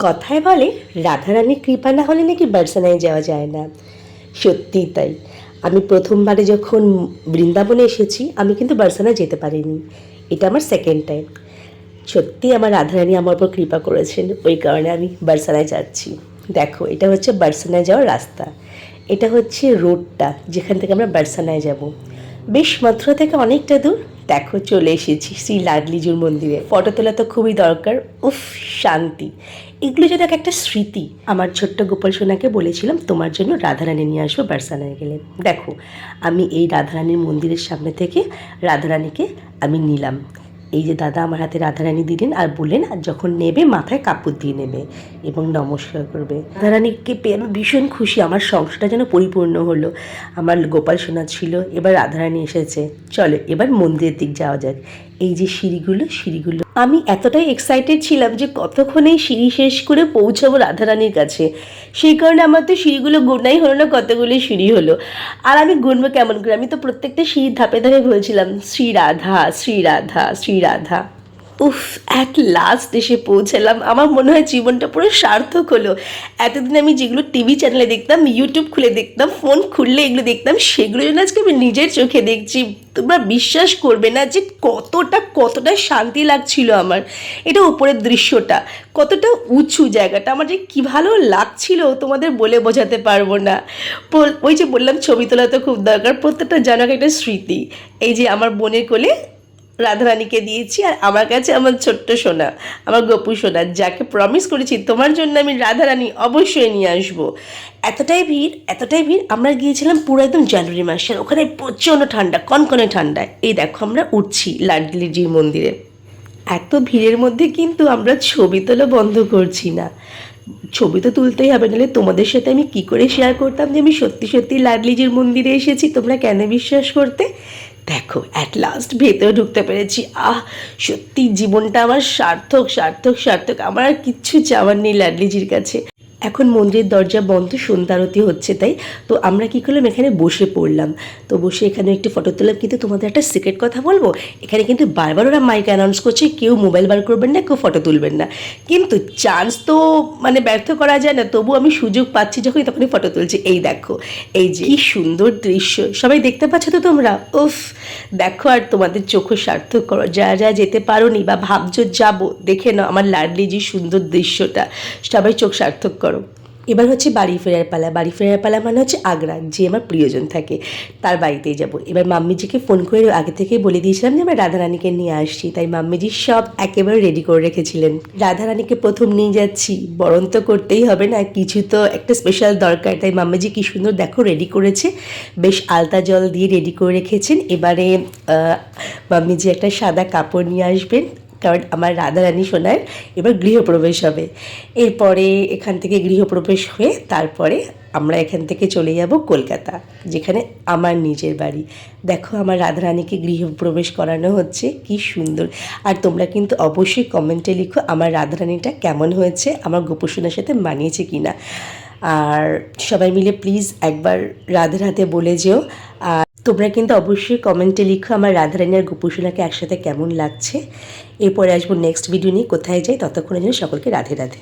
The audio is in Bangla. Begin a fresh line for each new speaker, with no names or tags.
কথায় বলে রাধারানীর কৃপা না হলে নাকি বার্সানায় যাওয়া যায় না। সত্যিই তাই। আমি প্রথমবারে যখন বৃন্দাবনে এসেছি আমি কিন্তু বার্সানায় যেতে পারিনি। এটা আমার সেকেন্ড টাইম। সত্যি আমার রাধারানী আমার উপর কৃপা করেছেন, ওই কারণে আমি বার্সানায় যাচ্ছি। দেখো, এটা হচ্ছে বার্সানায় যাওয়ার রাস্তা। এটা হচ্ছে রোডটা যেখান থেকে আমরা বার্সানায় যাব। বেশ মথুরা থেকে অনেকটা দূর। দেখো, চলে এসেছি শ্রী লাডলিজুর মন্দিরে। ফটো তোলা তো খুবই দরকার। উফ, শান্তি। এগুলো যেন একটা স্মৃতি। আমার ছোট্ট গোপাল সোনাকে বলেছিলাম তোমার জন্য রাধারানী নিয়ে আসবো বার্সানায় গেলে। দেখো, আমি এই রাধারানীর মন্দিরের সামনে থেকে রাধারানীকে আমি নিলাম। এই যে দাদা আমার হাতে রাধারানী দিলেন আর বললেন আর যখন নেবে মাথায় কাপড় দিয়ে নেবে এবং নমস্কার করবে। রাধারানীকে পেয়ে আমি ভীষণ খুশি। আমার সংসারটা যেন পরিপূর্ণ হলো। আমার গোপাল সোনা ছিল, এবার রাধারানী এসেছে। চলো এবার মন্দিরের দিক যাওয়া যাক। এই যে সিঁড়িগুলো আমি এতটাই এক্সাইটেড ছিলাম যে কতক্ষণেই সিঁড়ি শেষ করে পৌঁছাবো রাধারানীর কাছে। সেই কারণে আমার তো সিঁড়িগুলো গোনাই হলো না, কতগুলো সিঁড়ি হলো। আর আমি গুনবো কেমন করে? আমি তো প্রত্যেকটা সিঁড়ির ধাপে ধাপে বলছিলাম শ্রী রাধা, শ্রী রাধা, শ্রী রাধা। উফ, অ্যাট লাস্ট এসে পৌঁছালাম। আমার মনে হয় জীবনটা পুরো সার্থক হলো। এতদিন আমি যেগুলো টিভি চ্যানেলে দেখতাম, ইউটিউব খুলে দেখতাম, ফোন খুললে এগুলো দেখতাম, সেগুলো যেন আজকে আমি নিজের চোখে দেখছি। তোমরা বিশ্বাস করবে না যে কতটা শান্তি লাগছিল আমার। এটা উপরের দৃশ্যটা, কতটা উঁচু জায়গাটা, আমার যে কী ভালো লাগছিল তোমাদের বলে বোঝাতে পারবো না। ওই যে বললাম ছবি তোলা তো খুব দরকার, প্রত্যেকটা জানার একটা স্মৃতি। এই যে আমার বোনের কোলে রাধারানীকে দিয়েছি, আর আমার কাছে আমার ছোট্ট সোনা, আমার গপু সোনা, যাকে প্রমিস করেছি তোমার জন্য আমি রাধারানী অবশ্যই নিয়ে আসবো। এতটাই ভিড়। আমরা গিয়েছিলাম পুরো একদম জানুয়ারি মাসে, ওখানে প্রচণ্ড ঠান্ডা, কনকনে ঠান্ডায়। এই দেখো আমরা উঠছি লাডলিজির মন্দিরে। এত ভিড়ের মধ্যে কিন্তু আমরা ছবি তোলা বন্ধ করছি না। ছবি তো তুলতেই হবে, নাহলে তোমাদের সাথে আমি কি করে শেয়ার করতাম যে আমি সত্যি সত্যি লাডলিজির মন্দিরে এসেছি? তোমরা কেন বিশ্বাস করতে? দেখো, অ্যাট লাস্ট ভেতরে ঢুকতে পেরেছি। সত্যি জীবনটা আমার সার্থক সার্থক সার্থক। আমার আর কিচ্ছু চাওয়ার নেই লাডলিজির কাছে। এখন মন্দিরের দরজা বন্ধ, সন্ধ্যা আরতি হচ্ছে, তাই তো আমরা কী করলাম, এখানে বসে পড়লাম। তো বসে এখানে একটু ফটো তুললাম। কিন্তু তোমাদের একটা সিক্রেট কথা বলবো, এখানে কিন্তু বারবার ওরা মাইক অ্যানাউন্স করছে কেউ মোবাইল বার করবেন না, কেউ ফটো তুলবেন না। কিন্তু চান্স তো মানে ব্যর্থ করা যায় না, তবু আমি সুযোগ পাচ্ছি যখনই তখনই ফটো তুলছি। এই দেখো, এই যে কি সুন্দর দৃশ্য, সবাই দেখতে পাচ্ছ তো তোমরা? উফ, দেখো আর তোমাদের চোখও সার্থক করো। যা যেতে পারোনি বা ভাবছো যাবো, দেখে নাও আমার লাডলিজির সুন্দর দৃশ্যটা। সবাই চোখ সার্থক করো। এবার হচ্ছে বাড়ি ফেরার পালা। বাড়ি ফেরার পালা মানে হচ্ছে আগ্রা, যে আমার প্রিয়জন থাকে তার বাড়িতেই যাব। এবার মাম্মিজিকে ফোন করে আগে থেকেই বলে দিয়েছিলাম যে আমরা রাধারানীকে নিয়ে আসছি, তাই মাম্মিজি সব একেবারে রেডি করে রেখেছিলেন। রাধারানীকে প্রথম নিয়ে যাচ্ছি, বরণ তো করতেই হবে না, কিছু তো একটা স্পেশাল দরকার। তাই মাম্মিজি কি সুন্দর দেখো রেডি করেছে, বেশ আলতা জল দিয়ে রেডি করে রেখেছেন। এবারে মাম্মিজি একটা সাদা কাপড় নিয়ে আসবেন, কারণ আমার রাধারানী সোনার এবার গৃহপ্রবেশ হবে। এরপরে এখান থেকে গৃহপ্রবেশ হয়ে তারপরে আমরা এখান থেকে চলে যাব কলকাতা, যেখানে আমার নিজের বাড়ি। দেখো আমার রাধারানীকে গৃহপ্রবেশ করানো হচ্ছে, কি সুন্দর। আর তোমরা কিন্তু অবশ্যই কমেন্টে লিখো আমার রাধারানীটা কেমন হয়েছে, আমার গোপুসোনার সাথে মানিয়েছে কি না। আর সবাই মিলে প্লিজ একবার রাধে রাধে বলে যেও। আর তোমরা কিন্তু অবশ্যই কমেন্টে লিখো আমার রাধারানী আর গোপুসোনাকে একসাথে কেমন লাগছে। এরপরে আসবো নেক্সট ভিডিও নিয়ে, কোথায় যাই। ততক্ষণের জন্য সকলকে রাধে রাধে।